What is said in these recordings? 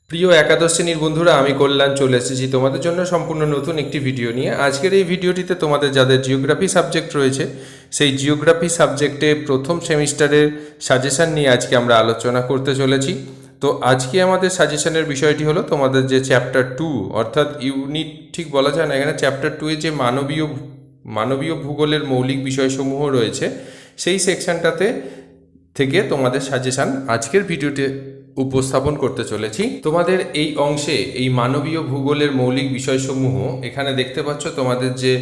প্রিয় একাদশ শ্রেণীর বন্ধুরা, আমি কল্যাণ চলে এসেছি তোমাদের জন্য সম্পূর্ণ নতুন একটি ভিডিও নিয়ে। আজকের এই ভিডিওটিতে তোমাদের যাদের জিওগ্রাফি সাবজেক্ট রয়েছে সেই জিওগ্রাফি সাবজেক্টে প্রথম সেমিস্টারের সাজেশান নিয়ে আজকে আমরা আলোচনা করতে চলেছি। তো আজকে আমাদের সাজেশনের বিষয়টি হলো তোমাদের যে চ্যাপ্টার 2 অর্থাৎ ইউনিট ঠিক বলা যায় না, এখানে চ্যাপ্টার 2-এ যে মানবীয় ভূগোলের মৌলিক বিষয়সমূহ রয়েছে সেই সেকশনটাতে থেকে তোমাদের সাজেশান আজকের ভিডিওতে উপস্থাপন করতে চলেছি। তোমাদের এই অংশে এই মানবীয় ভূগোলের মৌলিক বিষয়সমূহ এখানে দেখতে পাচ্ছ। তোমাদের যে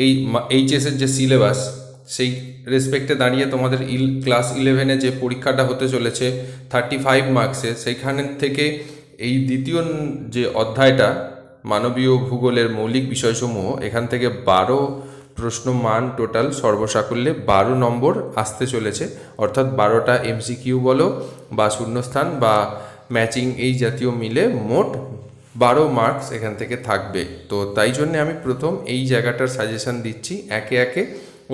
এই এইচএসের যে সিলেবাস সেই রেসপেক্টে দাঁড়িয়ে তোমাদের ক্লাস 11-এ যে পরীক্ষাটা হতে চলেছে 35 মার্কসে, সেইখান থেকে এই দ্বিতীয় যে অধ্যায়টা মানবীয় ভূগোলের মৌলিক বিষয়সমূহ, এখান থেকে 12 প্রশ্ন মান টোটাল সর্বসাকুল্যে 12 নম্বর আসতে চলেছে। অর্থাৎ 12টা এমসিকিউ বলো বা শূন্যস্থান বা ম্যাচিং এই জাতীয় মিলে মোট 12 মার্কস এখান থেকে থাকবে। তো তাই জন্যে আমি প্রথম এই জায়গাটার সাজেশান দিচ্ছি একে একে।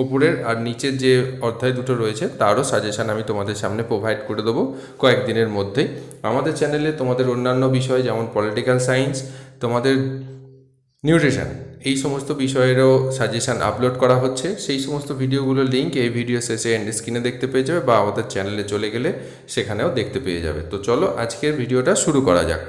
উপরের আর নিচের যে অধ্যায় দুটো রয়েছে তারও সাজেশান আমি তোমাদের সামনে প্রোভাইড করে দেবো কয়েকদিনের মধ্যেই। আমাদের চ্যানেলে তোমাদের অন্যান্য বিষয় যেমন পলিটিক্যাল সায়েন্স, তোমাদের নিউট্রিশন, এই সমস্ত বিষয়েরও সাজেশান আপলোড করা হচ্ছে। সেই সমস্ত ভিডিওগুলোর লিঙ্ক এই ভিডিও শেষে এন্ড স্ক্রিনে দেখতে পেয়ে যাবে বা আমাদের চ্যানেলে চলে গেলে সেখানেও দেখতে পেয়ে যাবে। তো চলো আজকের ভিডিওটা শুরু করা যাক।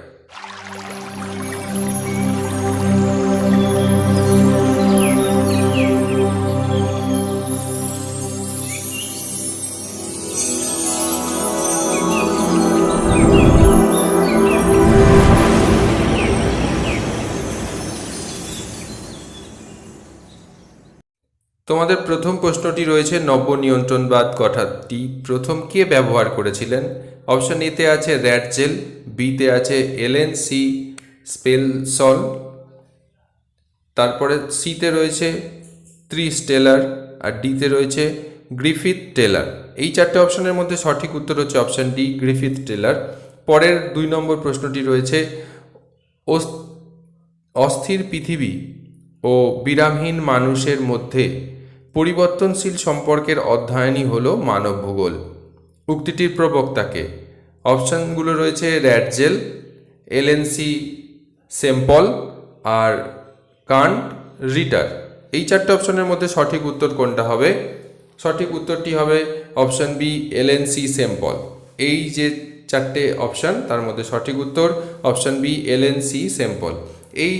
তোমাদের প্রথম প্রশ্নটি রয়েছে, নব্য নিয়ন্ত্রণবাদ কথাটি প্রথম কে ব্যবহার করেছিলেন? অপশন এতে আছে র্যাটজেল, বিতে আছে এলেন সি স্পেলসল, তারপরে সিতে রয়েছে ত্রিস্টেলার আর ডিতে রয়েছে গ্রিফিথ টেলার। এই চারটে অপশনের মধ্যে সঠিক উত্তর হচ্ছে অপশন ডি, গ্রিফিথ টেলার। পরের 2 নম্বর প্রশ্নটি রয়েছে, অস্থির পৃথিবী ও বিরামহীন মানুষের মধ্যে পরিবর্তনশীল সম্পর্কের অধ্যয়নই হল মানব ভূগোল। উক্তিটির প্রবক্তাকে? অপশানগুলো রয়েছে র্যাটজেল, এলএনসি সেম্পল আর কান্ট রিটার। এই চারটে অপশনের মধ্যে সঠিক উত্তর কোনটা হবে? সঠিক উত্তরটি হবে অপশন বি, এলএনসি সেম্পল। এই যে চারটে অপশান তার মধ্যে সঠিক উত্তর অপশন বি, এলএনসি সেম্পল। এই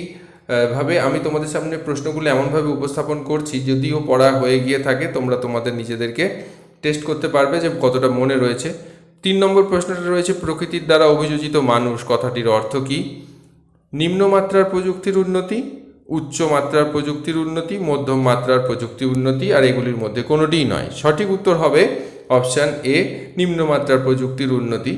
ভাবে আমি তোমাদের সামনে প্রশ্নগুলো এমনভাবে উপস্থাপন করছি, যদিও পড়া হয়ে গিয়ে থাকে তোমরা তোমাদের নিজেদেরকে টেস্ট করতে পারবে যে কতটা মনে রয়েছে। 3 নম্বর প্রশ্নটা রয়েছে, প্রকৃতির দ্বারা অভিযোজিত মানুষ কথাটির অর্থ কী? নিম্নমাত্রার প্রযুক্তির উন্নতি, উচ্চ মাত্রার প্রযুক্তির উন্নতি, মধ্যম মাত্রার প্রযুক্তি উন্নতি, আর এগুলির মধ্যে কোনোটিই নয়। সঠিক উত্তর হবে অপশান এ, নিম্নমাত্রার প্রযুক্তির উন্নতি।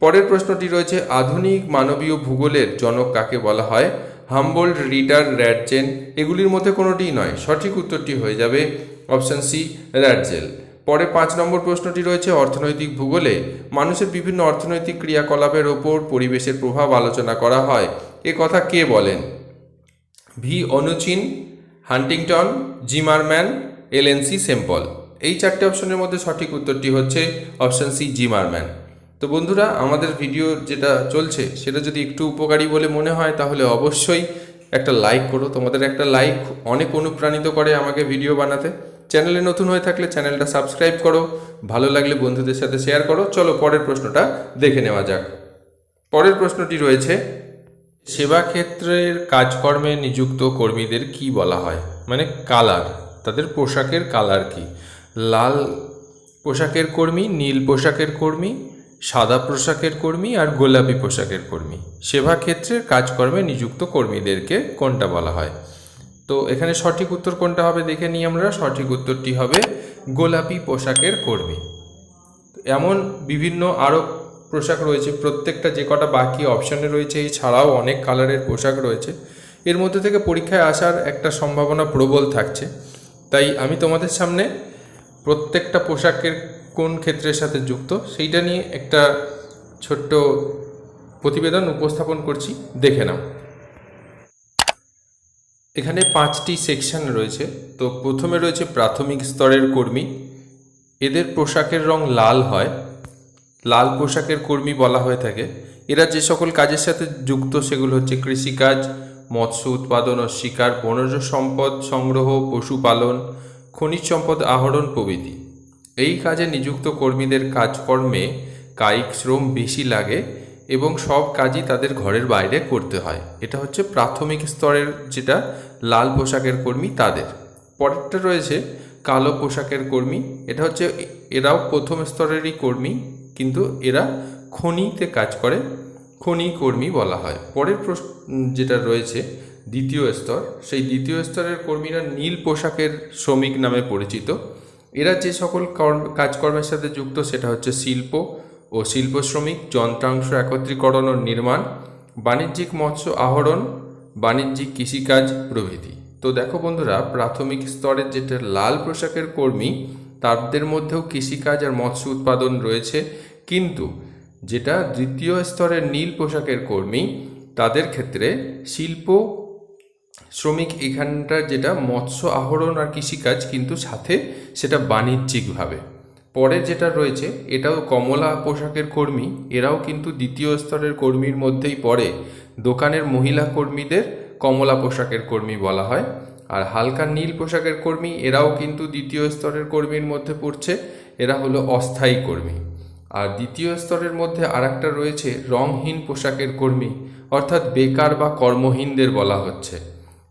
পরের প্রশ্নটি রয়েছে, আধুনিক মানবীয় ভূগোলের জনক কাকে বলা হয়? হাম্বোল্ড, রিটার, র্যাটজেল, এগুলির মধ্যে কোনোটিই নয়। সঠিক উত্তরটি হয়ে যাবে অপশান সি, র্যাটজেল। পরে 5 নম্বর প্রশ্নটি রয়েছে, অর্থনৈতিক ভূগোলে মানুষের বিভিন্ন অর্থনৈতিক ক্রিয়াকলাপের ওপর পরিবেশের প্রভাব আলোচনা করা হয়, এ কথা কে বলেন? V Anuchin, Huntington, Zimmerman, Ellen C Semple. এই চারটে অপশনের মধ্যে সঠিক উত্তরটি হচ্ছে অপশান সি, জিমারম্যান। তো বন্ধুরা, আমাদের ভিডিও যেটা চলছে সেটা যদি একটু উপকারী বলে মনে হয় তাহলে অবশ্যই একটা লাইক করো। তোমাদের একটা লাইক অনেক অনুপ্রাণিত করে আমাকে ভিডিও বানাতে। চ্যানেলে নতুন হয়ে থাকলে চ্যানেলটা সাবস্ক্রাইব করো, ভালো লাগলে বন্ধুদের সাথে শেয়ার করো। চলো পরের প্রশ্নটা দেখে নেওয়া যাক। পরের প্রশ্নটি রয়েছে, সেবা ক্ষেত্রের কাজকর্মে নিযুক্ত কর্মীদের কি বলা হয়? মানে কালার, তাদের পোশাকের কালার কি? লাল পোশাকের কর্মী, নীল পোশাকের কর্মী, সাদা পোশাকের কর্মী আর গোলাপি পোশাকের কর্মী। সেবা ক্ষেত্রের কাজকর্মে নিযুক্ত কর্মীদেরকে কোনটা বলা হয়? তো এখানে সঠিক উত্তর কোনটা হবে দেখে নিই আমরা। সঠিক উত্তরটি হবে গোলাপি পোশাকের কর্মী। এমন বিভিন্ন আরও পোশাক রয়েছে, প্রত্যেকটা যে কটা বাকি অপশানে রয়েছে এছাড়াও অনেক কালারের পোশাক রয়েছে। এর মধ্যে থেকে পরীক্ষায় আসার একটা সম্ভাবনা প্রবল থাকছে। তাই আমি তোমাদের সামনে প্রত্যেকটা পোশাকের কোন ক্ষেত্রের সাথে যুক্ত সেইটা নিয়ে একটা ছোট্ট প্রতিবেদন উপস্থাপন করছি, দেখে নাও। এখানে 5টি সেকশন রয়েছে। তো প্রথমে রয়েছে প্রাথমিক স্তরের কর্মী, এদের পোশাকের রং লাল হয়, লাল পোশাকের কর্মী বলা হয়ে থাকে। এরা যে সকল কাজের সাথে যুক্ত সেগুলো হচ্ছে কৃষিকাজ, মৎস্য উৎপাদন ও শিকার, বনজ সম্পদ সংগ্রহ, পশুপালন, খনিজ সম্পদ আহরণ প্রভৃতি। এই কাজে নিযুক্ত কর্মীদের কাজকর্মে কায়িক শ্রম বেশি লাগে এবং সব কাজই তাদের ঘরের বাইরে করতে হয়। এটা হচ্ছে প্রাথমিক স্তরের যেটা লাল পোশাকের কর্মী তাদের। পরেরটা রয়েছে কালো পোশাকের কর্মী। এটা হচ্ছে এরাও প্রথম স্তরেরই কর্মী, কিন্তু এরা খনিতে কাজ করে, খনি কর্মী বলা হয়। পরের যেটা রয়েছে দ্বিতীয় স্তর, সেই দ্বিতীয় স্তরের কর্মীরা নীল পোশাকের শ্রমিক নামে পরিচিত। এরা যে সকল কাজকর্মের সাথে যুক্ত সেটা হচ্ছে শিল্প ও শিল্প শ্রমিক, যন্ত্রাংশ একত্রীকরণ ও নির্মাণ, বাণিজ্যিক মৎস্য আহরণ, বাণিজ্যিক কৃষিকাজ প্রভৃতি। তো দেখো বন্ধুরা, প্রাথমিক স্তরের যেটা লাল পোশাকের কর্মী তাদের মধ্যেও কৃষিকাজ আর মৎস্য উৎপাদন রয়েছে, কিন্তু যেটা দ্বিতীয় স্তরের নীল পোশাকের কর্মী তাদের ক্ষেত্রে শিল্প শ্রমিক, এখানটার যেটা মৎস্য আহরণ আর কৃষিকাজ, কিন্তু সাথে সেটা বাণিজ্যিকভাবে। পরে যেটা রয়েছে এটাও কমলা পোশাকের কর্মী, এরাও কিন্তু দ্বিতীয় স্তরের কর্মীর মধ্যেই পড়ে। দোকানের মহিলা কর্মীদের কমলা পোশাকের কর্মী বলা হয়। আর হালকা নীল পোশাকের কর্মী এরাও কিন্তু দ্বিতীয় স্তরের কর্মীর মধ্যে পড়ছে, এরা হলো অস্থায়ী কর্মী। আর দ্বিতীয় স্তরের মধ্যে আরেকটা রয়েছে রংহীন পোশাকের কর্মী, অর্থাৎ বেকার বা কর্মহীনদের বলা হচ্ছে।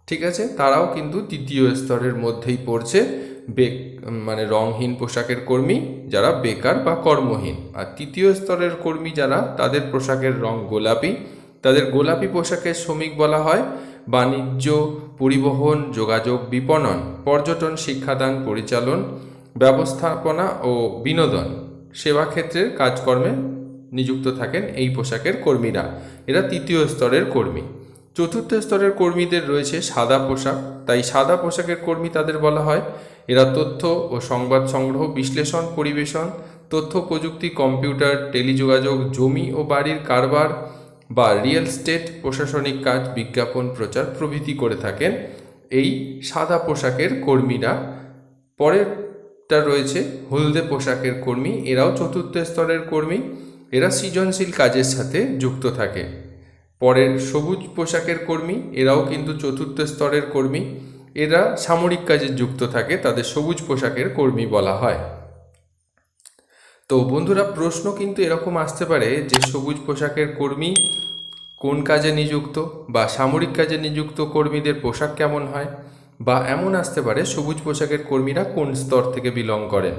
ঠিক আছে, তারাও কিন্তু দ্বিতীয় স্তরের মধ্যেই পড়ছে, মানে রংহীন পোশাকের কর্মী যারা বেকার বা কর্মহীন। আর তৃতীয় স্তরের কর্মী যারা, তাদের পোশাকের রং গোলাপি, তাদের গোলাপি পোশাকের শ্রমিক বলা হয়। বাণিজ্য, পরিবহন, যোগাযোগ, বিপণন, পর্যটন, শিক্ষাদান, পরিচালন, ব্যবস্থাপনা ও বিনোদন, সেবা ক্ষেত্রের কাজকর্মে নিযুক্ত থাকেন এই পোশাকের কর্মীরা। এরা তৃতীয় স্তরের কর্মী। চতুর্থ স্তরের কর্মীদের রয়েছে সাদা পোশাক, তাই সাদা পোশাকের কর্মী তাদের বলা হয়। এরা তথ্য ও সংবাদ সংগ্রহ, বিশ্লেষণ, পরিবেশন, তথ্য প্রযুক্তি, কম্পিউটার, টেলিযোগাযোগ, জমি ও বাড়ির কারবার বা রিয়েল এস্টেট, প্রশাসনিক কাজ, বিজ্ঞাপন, প্রচার প্রভৃতি করে থাকেন এই সাদা পোশাকের কর্মীরা। পরেরটা রয়েছে হলদে পোশাকের কর্মী, এরাও চতুর্থ স্তরের কর্মী। এরা সৃজনশীল কাজের সাথে যুক্ত থাকে। পরের সবুজ পোশাকের কর্মী, এরাও কিন্তু চতুর্থ স্তরের কর্মী। এরা সামরিক কাজে যুক্ত থাকে, তাদের সবুজ পোশাকের কর্মী বলা হয়। তো বন্ধুরা, প্রশ্ন কিন্তু এরকম আসতে পারে যে সবুজ পোশাকের কর্মী কোন কাজে নিযুক্ত, বা সামরিক কাজে নিযুক্ত কর্মীদের পোশাক কেমন হয়, বা এমন আসতে পারে সবুজ পোশাকের কর্মীরা কোন স্তর থেকে বিলং করেন।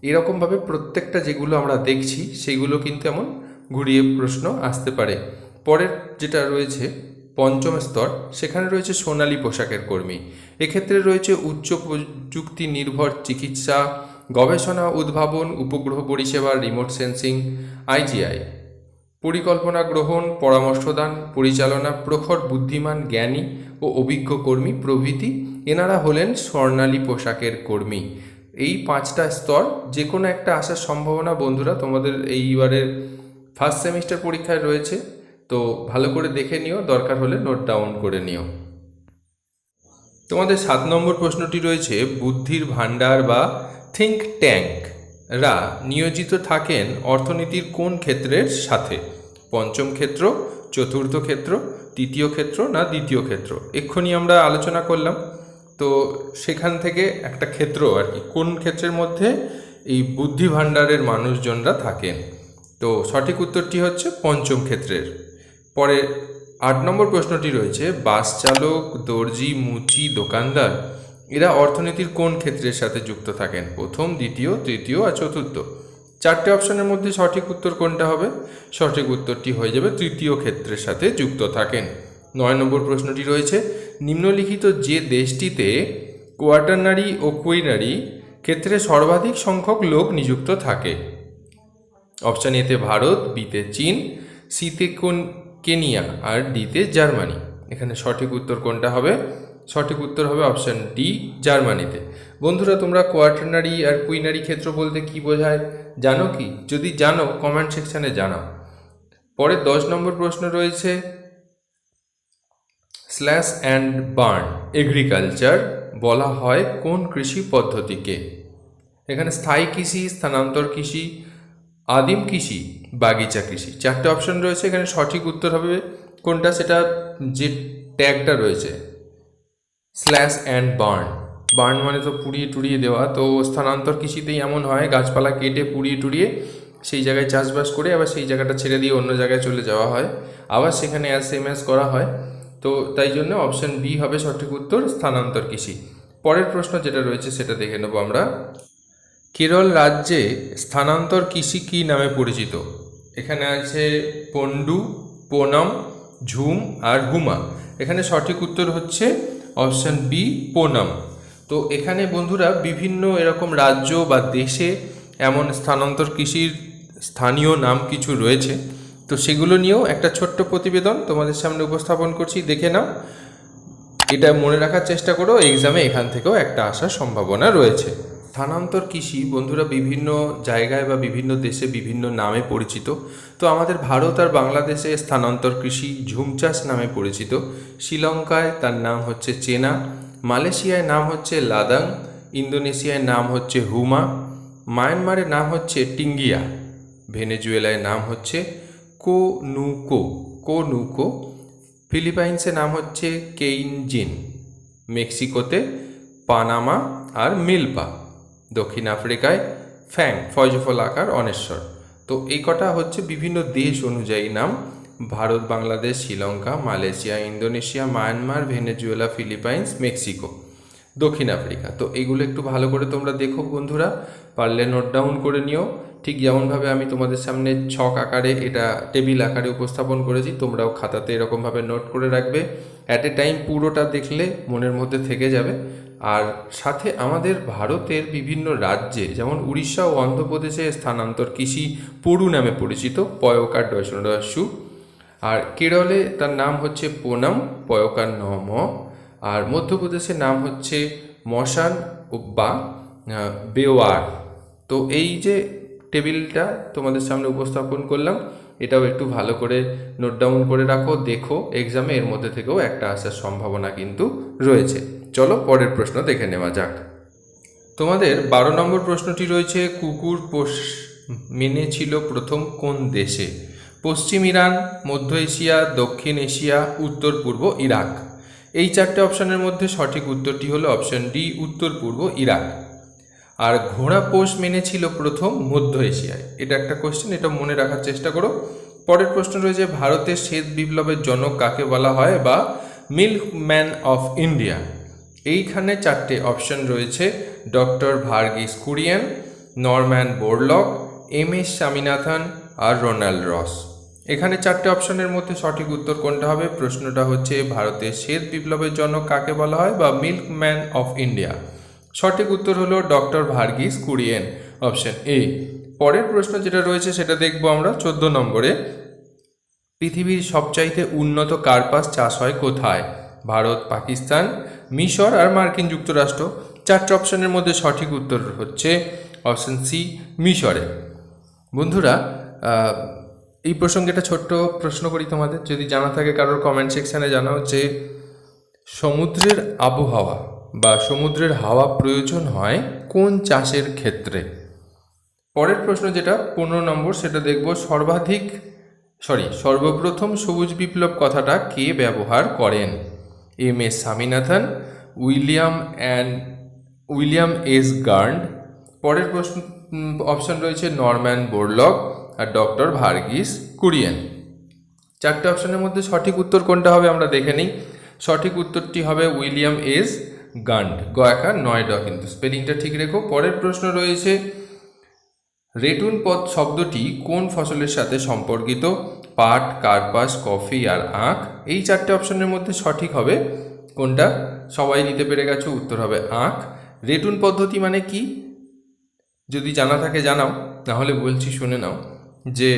এরকমভাবে প্রত্যেকটা যেগুলো আমরা দেখছি সেগুলো কিন্তু এমন ঘুরিয়ে প্রশ্ন আসতে পারে। পরের যেটা রয়েছে পঞ্চম স্তর, সেখানে রয়েছে সোনালী পোশাকের কর্মী। এক্ষেত্রে রয়েছে উচ্চ প্রযুক্তি নির্ভর চিকিৎসা, গবেষণা, উদ্ভাবন, উপগ্রহ পরিষেবা, রিমোট সেন্সিং, আইজিআই, পরিকল্পনা গ্রহণ, পরামর্শদান, পরিচালনা, প্রখর বুদ্ধিমান, জ্ঞানী ও অভিজ্ঞ কর্মী প্রভৃতি। এনারা হলেন স্বর্ণালী পোশাকের কর্মী। এই পাঁচটা স্তর যে কোনো একটা আসার সম্ভাবনা বন্ধুরা তোমাদের এইবারের ফার্স্ট সেমিস্টার পরীক্ষায় রয়েছে। তো ভালো করে দেখে নিও, দরকার হলে নোট ডাউন করে নিও। তোমাদের 7 নম্বর প্রশ্নটি রয়েছে বুদ্ধির ভাণ্ডার বা থিঙ্ক ট্যাঙ্করা নিয়োজিত থাকেন অর্থনীতির কোন ক্ষেত্রের সাথে? পঞ্চম ক্ষেত্র, চতুর্থ ক্ষেত্র, তৃতীয় ক্ষেত্র না দ্বিতীয় ক্ষেত্র? এক্ষুনি আমরা আলোচনা করলাম, তো সেখান থেকে একটা ক্ষেত্র আর কি, কোন ক্ষেত্রের মধ্যে এই বুদ্ধি ভাণ্ডারের মানুষজনরা থাকেন। তো সঠিক উত্তরটি হচ্ছে পঞ্চম ক্ষেত্রের। পরে 8 নম্বর প্রশ্নটি রয়েছে বাস চালক, দর্জি, মুচি, দোকানদার এরা অর্থনীতির কোন ক্ষেত্রের সাথে যুক্ত থাকেন? প্রথম, দ্বিতীয়, তৃতীয় আর চতুর্থ। 4টে অপশনের মধ্যে সঠিক উত্তর কোনটা হবে? সঠিক উত্তরটি হয়ে যাবে তৃতীয় ক্ষেত্রের সাথে যুক্ত থাকেন। 9 নম্বর প্রশ্নটি রয়েছে নিম্নলিখিত যে দেশটিতে কোয়াটারনারি ও কুইনারি ক্ষেত্রে সর্বাধিক সংখ্যক লোক নিযুক্ত থাকে? অপশান এতে ভারত, বিতে চীন, সিতে কেনিয়া আর ডিতে জার্মানি। এখানে সঠিক উত্তর কোনটা হবে? সঠিক উত্তর হবে অপশান ডি, জার্মানিতে। বন্ধুরা, তোমরা কোয়াটারনারি আর কুইনারি ক্ষেত্র বলতে কি বোঝায় জানো কি? যদি জানো কমেন্ট সেকশানে জানাও। পরে 10 নম্বর প্রশ্ন রয়েছে স্ল্যাশ অ্যান্ড বার্ন এগ্রিকালচার বলা হয় কোন কৃষি পদ্ধতিকে? এখানে স্থায়ী কৃষি, স্থানান্তর কৃষি, আদিম কৃষি বাগিচা কৃষি। চারটে অপশন রয়েছে, এখানে সঠিক উত্তর হবে কোনটা, সেটা যে ট্যাগটা রয়েছে স্ল্যাশ অ্যান্ড বার্ন। বার্ন মানে তো পুড়িয়ে টুড়িয়ে দেওয়া, তো স্থানান্তর কৃষিতেই এমন হয়, গাছপালা কেটে পুড়িয়ে টুড়িয়ে সেই জায়গায় চাষবাস করে আবার সেই জায়গাটা ছেড়ে দিয়ে অন্য জায়গায় চলে যাওয়া হয়, আবার সেখানে এসএমএস করা হয়। তো তাই জন্য অপশন বি হবে সঠিক উত্তর, স্থানান্তর কৃষি। পরের প্রশ্ন যেটা রয়েছে সেটা দেখে নেব আমরা। কেরল রাজ্যে স্থানান্তর কৃষি কী নামে পরিচিত? এখানে আছে পন্ডু, পোনাম, ঝুম আর হুমা। এখানে সঠিক উত্তর হচ্ছে অপশন বি, পোনাম। তো এখানে বন্ধুরা বিভিন্ন এরকম রাজ্য বা দেশে এমন স্থানান্তর কৃষির স্থানীয় নাম কিছু রয়েছে, তো সেগুলো নিয়েও একটা ছোট্ট প্রতিবেদন তোমাদের সামনে উপস্থাপন করছি, দেখে নাও। এটা মনে রাখার চেষ্টা করো, এক্সামে এখান থেকেও একটা আসার সম্ভাবনা রয়েছে। স্থানান্তর কৃষি বন্ধুরা বিভিন্ন জায়গায় বা বিভিন্ন দেশে বিভিন্ন নামে পরিচিত। তো আমাদের ভারত আর বাংলাদেশে স্থানান্তর কৃষি ঝুম চাষ নামে পরিচিত, শ্রীলঙ্কায় তার নাম হচ্ছে চেনা, মালয়েশিয়ায় নাম হচ্ছে লাদাং, ইন্দোনেশিয়ায় নাম হচ্ছে হুমা, মায়ানমারের নাম হচ্ছে টিঙ্গিয়া, ভেনেজুয়েলায় নাম হচ্ছে কোনুকো, ফিলিপাইন্সে নাম হচ্ছে কেইনজিন, মেক্সিকোতে পানামা আর মিলপা, দক্ষিণ আফ্রিকায় ফ্যাং ফয়জফল আকার অনেশ্বর। তো এই কটা হচ্ছে বিভিন্ন দেশ অনুযায়ী নাম, Bharat, Bangladesh, Sri Lanka, Malaysia, Indonesia, Myanmar, Venezuela, Philippines, Mexico, দক্ষিণ আফ্রিকা। তো এইগুলো একটু ভালো করে তোমরা দেখো বন্ধুরা, পারলে নোট ডাউন করে নিও। ঠিক যেমনভাবে আমি তোমাদের সামনে ছক আকারে এটা টেবিল আকারে উপস্থাপন করেছি, তোমরাও খাতাতে এরকমভাবে নোট করে রাখবে। অ্যাট এ টাইম পুরোটা দেখলে মনের মধ্যে থেকে যাবে। আর সাথে আমাদের ভারতের বিভিন্ন রাজ্যে, যেমন উড়িষ্যা ও অন্ধ্রপ্রদেশে স্থানান্তর কৃষি পড়ু নামে পরিচিত, পয়কার ডয়সু। আর কেরলে তার নাম হচ্ছে পোনাম, পয়কার নম। আর মধ্যপ্রদেশের নাম হচ্ছে মশান বা বেওয়ার। তো এই যে টেবিলটা তোমাদের সামনে উপস্থাপন করলাম, এটাও একটু ভালো করে নোট ডাউন করে রাখো, দেখো এক্সামে এর মধ্যে থেকেও একটা আসার সম্ভাবনা কিন্তু রয়েছে। চলো পরের প্রশ্ন দেখে নেওয়া যাক। তোমাদের 12 নম্বর প্রশ্নটি রয়েছে, কুকুর পোষ মেনেছিল প্রথম কোন দেশে? পশ্চিম ইরান, মধ্য এশিয়া, দক্ষিণ এশিয়া, উত্তর পূর্ব ইরাক। এই চারটে অপশানের মধ্যে সঠিক উত্তরটি হলো অপশন ডি, উত্তর পূর্ব ইরাক। আর ঘোড়া পোষ মেনেছিল প্রথম মধ্য এশিয়ায়। এটা একটা কোশ্চেন, এটা মনে রাখার চেষ্টা করো। পরের প্রশ্ন রয়েছে, ভারতের শ্বেত বিপ্লবের জনক কাকে বলা হয় বা মিল্কম্যান অফ ইন্ডিয়া? এইখানে চারটে অপশন রয়েছে, doctor Verghese Kurien, Norman Borlaug, M S. Swaminathan আর রোনাল্ড রস। এখানে চারটে অপশনের মধ্যে সঠিক উত্তর কোনটা হবে? প্রশ্নটা হচ্ছে ভারতের শ্বেত বিপ্লবের জনক কাকে বলা হয় বা মিল্কম্যান অফ ইন্ডিয়া। সঠিক উত্তর হলো doctor Verghese Kurien, option A. পরের প্রশ্ন যেটা রয়েছে সেটা দেখবো আমরা 14 নম্বরে। পৃথিবীর সবচাইতে উন্নত কার্পাস চাষ হয় কোথায়? ভারত, পাকিস্তান, মিশর আর মার্কিন যুক্তরাষ্ট্র। চারটে অপশনের মধ্যে সঠিক উত্তর হচ্ছে অপশন সি, মিশরে। বন্ধুরা এই প্রসঙ্গে একটা ছোট্ট প্রশ্ন করি তোমাদের, যদি জানা থাকে কারোর কমেন্ট সেকশানে জানাও, যে সমুদ্রের আবহাওয়া বা সমুদ্রের হাওয়া প্রয়োজন হয় কোন চাষের ক্ষেত্রে? পরের প্রশ্ন যেটা 15 নম্বর সেটা দেখব, সর্বপ্রথম সবুজ বিপ্লব কথাটা কে ব্যবহার করেন? M S. Swaminathan, William S Gaud. পরের প্রশ্ন অপশন রয়েছে নরম্যান বোরলগ আর ডক্টর ভার্গিস কুরিয়েন। চারটে অপশনের মধ্যে সঠিক উত্তর কোনটা হবে আমরা দেখে নিই। সঠিক উত্তরটি হবে উইলিয়াম এস গান্ড, গয়াকার নয় ড, কিন্তু স্পেলিংটা ঠিক রেখো। পরের প্রশ্ন রয়েছে, রেটুন পদ শব্দটি কোন ফসলের সাথে সম্পর্কিত? পাট, কার্পাস, কফি আর আখ। এই চারটে অপশনের মধ্যে সঠিক হবে কোনটা? সবাই নিতে পেরে গেছো, উত্তর হবে আখ। রেটুন পদ্ধতি মানে কি যদি জানা থাকে জানাও, নাহলে বলছি শুনে নাও, যে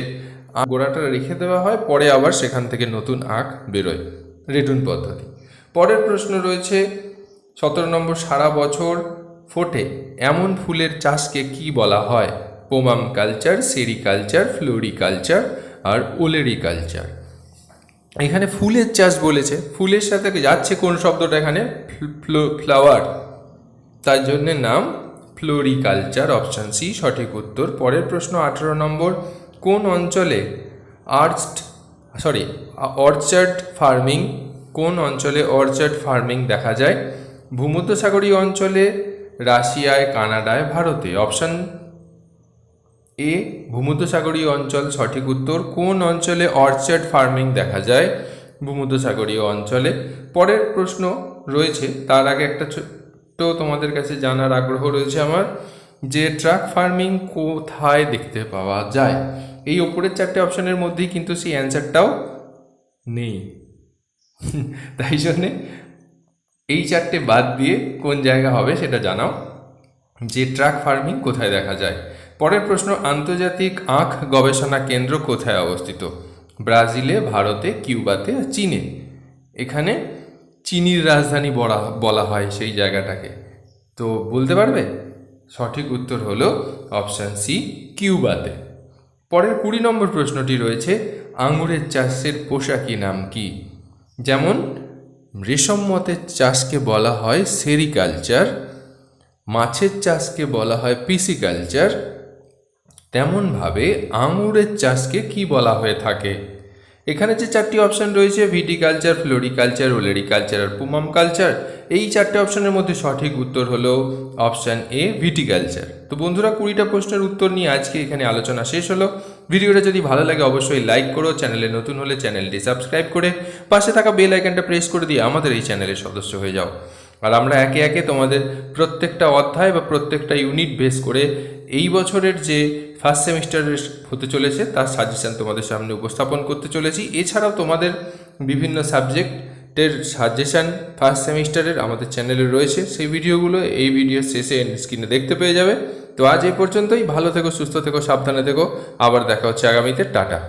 গোড়াটা রেখে দেওয়া হয়, পরে আবার সেখান থেকে নতুন আখ বেরোয়, রেটুন পদ্ধতি। পরের প্রশ্ন রয়েছে 17 নম্বর, সারা বছর ফোটে এমন ফুলের চাষকে কি বলা হয়? পোমাম কালচার, সেরিকালচার, ফ্লোরিকালচার আর ওলেরিকালচার। এখানে ফুলের চাষ বলেছে, ফুলের সাথে যাচ্ছে কোন শব্দটা এখানে? ফ্লাওয়ার, তার জন্যে নাম ফ্লোরিকালচার, অপশান সি সঠিক উত্তর। পরের প্রশ্ন 18 নম্বর, কোন অঞ্চলে অর্চার্ড ফার্মিং দেখা যায়? ভূমধ্যসাগরীয় অঞ্চলে, রাশিয়ায়, কানাডায়, ভারতে। অপশান এ ভূমধ্যসাগরীয় অঞ্চল সঠিক উত্তর। কোন অঞ্চলে অর্চার্ড ফার্মিং দেখা যায়? ভূমধ্যসাগরীয় অঞ্চলে। পরের প্রশ্ন রয়েছে, তার আগে একটা ছোট্ট তোমাদের কাছে জানার আগ্রহ রয়েছে আমার, যে ট্রাক ফার্মিং কোথায় দেখতে পাওয়া যায়? এই ওপরের চারটে অপশানের মধ্যেই কিন্তু সেই অ্যান্সারটাও নেই। তাই জন্যে এই চারটে বাদ দিয়ে কোন জায়গা হবে সেটা জানাও, যে ট্রাক ফার্মিং কোথায় দেখা যায়। পরের প্রশ্ন, আন্তর্জাতিক আখ গবেষণা কেন্দ্র কোথায় অবস্থিত? ব্রাজিলে, ভারতে, কিউবাতে, চীনে। এখানে চিনির রাজধানী বলা হয় সেই জায়গাটাকে, তো বলতে পারবে? সঠিক উত্তর হলো অপশান সি, কিউবাতে। পরের 20 নম্বর প্রশ্নটি রয়েছে, আঙুরের চাষের পোশাকি নাম কি? যেমন রেশম মতের চাষকে বলা হয় সেরিকালচার, মাছের চাষকে বলা হয় পিসিকালচার, তেমনভাবে আঙুরের চাষকে কি বলা হয়ে থাকে? এখানে যে চারটি অপশান রয়েছে, ভিটিকালচার, ফ্লোরিকালচার, ওলেরিকালচার আর পুমাম কালচার, এই চারটে অপশানের মধ্যে সঠিক উত্তর হলো অপশান এ, ভিটিকালচার। তো বন্ধুরা, 20টা প্রশ্নের উত্তর নিয়ে আজকে এখানে আলোচনা শেষ হলো। ভিডিওটা যদি ভালো লাগে অবশ্যই লাইক করো, চ্যানেলে নতুন হলে চ্যানেলটি সাবস্ক্রাইব করে পাশে থাকা বেল আইকনটা প্রেস করে দিয়ে আমাদের এই চ্যানেলের সদস্য হয়ে যাও। আর আমরা একে একে তোমাদের প্রত্যেকটা অধ্যায় বা প্রত্যেকটা ইউনিট বেস করে এই বছরের যে ফার্স্ট সেমিস্টারের হতে চলেছে তার সাজেশান তোমাদের সামনে উপস্থাপন করতে চলেছি। এছাড়াও তোমাদের বিভিন্ন সাবজেক্টের সাজেশান ফার্স্ট সেমিস্টারের আমাদের চ্যানেলে রয়েছে, সেই ভিডিওগুলো এই ভিডিওর শেষে স্ক্রিনে দেখতে পেয়ে যাবে। তো আজ এই পর্যন্তই। ভালো থেকো, সুস্থ থেকো, সাবধানে থেকো। আবার দেখা হচ্ছে আগামীতে। টাটা।